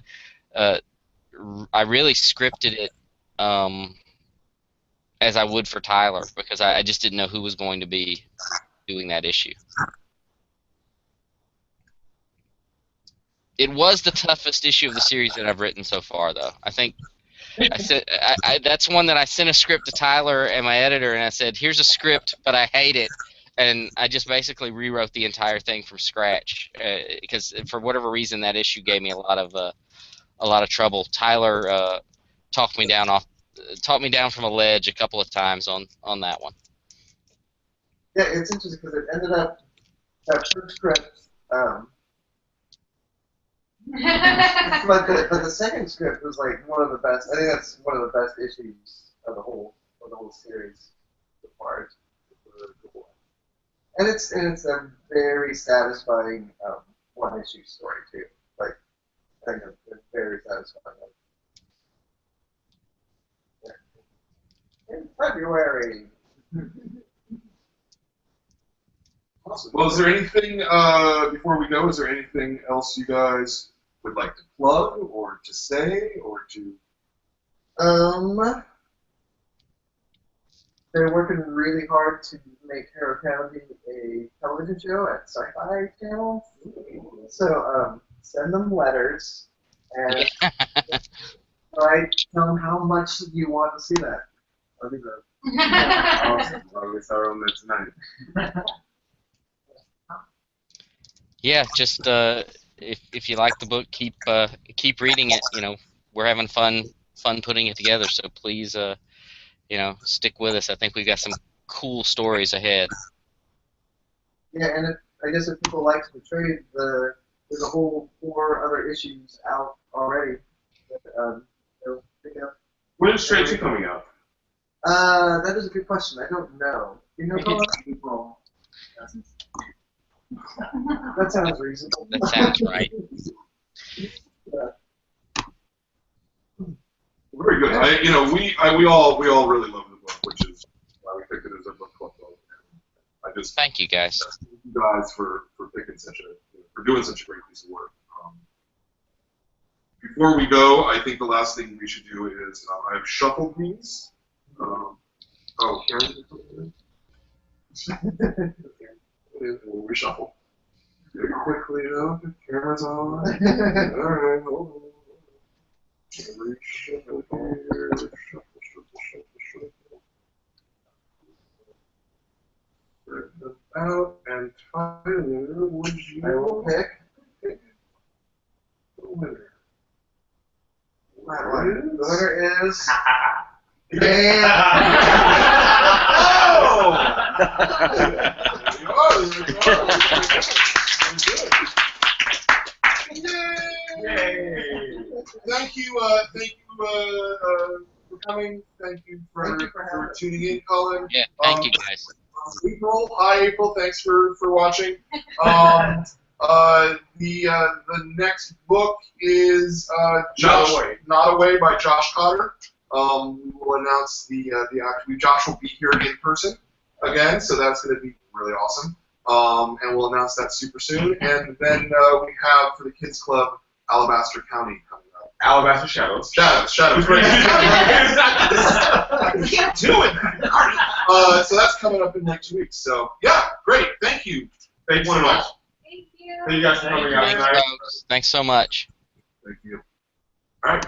[SPEAKER 3] I really scripted it as I would for Tyler, because I just didn't know who was going to be doing that issue. It was the toughest issue of the series that I've written so far, though. I think that's one that I sent a script to Tyler and my editor, and I said, "Here's a script, but I hate it." And I just basically rewrote the entire thing from scratch because for whatever reason that issue gave me a lot of trouble. Tyler talked me down from a ledge a couple of times on that one.
[SPEAKER 4] Yeah, it's interesting because it ended up that first script. But the second script was like one of the best. I think that's one of the best issues of the whole series so far. It's really cool. And it's a very satisfying one issue story too. Like I think it's very satisfying. In February.
[SPEAKER 1] Awesome. Well, is there anything before we go? Is there anything else you guys would like to plug or to say or to?
[SPEAKER 4] They're working really hard to make Harrow County a television show at Sci-Fi Channel. So send them letters and tell them how much you want to see that. I'll be there.
[SPEAKER 2] Awesome. Well, we start on that tonight.
[SPEAKER 3] Yeah, just if you like the book, keep reading it. We're having fun putting it together. So please, stick with us. I think we've got some cool stories ahead.
[SPEAKER 4] Yeah, and I guess if people like the trade, there's a whole 4 other issues out already. That, they'll pick up.
[SPEAKER 2] When is Trade 2 coming out?
[SPEAKER 4] That is a good question. I don't know. You know,
[SPEAKER 5] April.
[SPEAKER 4] That sounds reasonable.
[SPEAKER 3] That sounds right.
[SPEAKER 1] Very good. We all really love the book, which is why we picked it as a book club. I just
[SPEAKER 3] thank you guys.
[SPEAKER 1] Thank you guys for picking for doing such a great piece of work. before we go, I think the last thing we should do is I've shuffled these. Karen, we'll reshuffle. Quickly enough, the camera's on. All right, hold on. Reshuffle here. Shuffle. Spread them out, and Tyler, would you?
[SPEAKER 4] I will pick.
[SPEAKER 1] The winner.
[SPEAKER 4] The winner is.
[SPEAKER 1] Yay! Thank you for coming. Thank you for tuning in, Cullen.
[SPEAKER 3] Yeah, thank you guys.
[SPEAKER 1] April, hi April. Thanks for watching. The next book is Not Away by Josh Cotter. We will announce the act. Josh will be here in person again, so that's going to be really awesome. And we'll announce that super soon. And then we have for the Kids Club, Alabaster County coming up.
[SPEAKER 2] Alabaster Shadows.
[SPEAKER 1] Shadows. We can't do it. So that's coming up in like 2 weeks. So yeah, great. Thank you.
[SPEAKER 2] Thank you so much.
[SPEAKER 7] Thank you.
[SPEAKER 2] Thank you guys for coming out
[SPEAKER 3] Thanks,
[SPEAKER 2] tonight.
[SPEAKER 3] folks. Thanks so much.
[SPEAKER 1] Thank you. All right.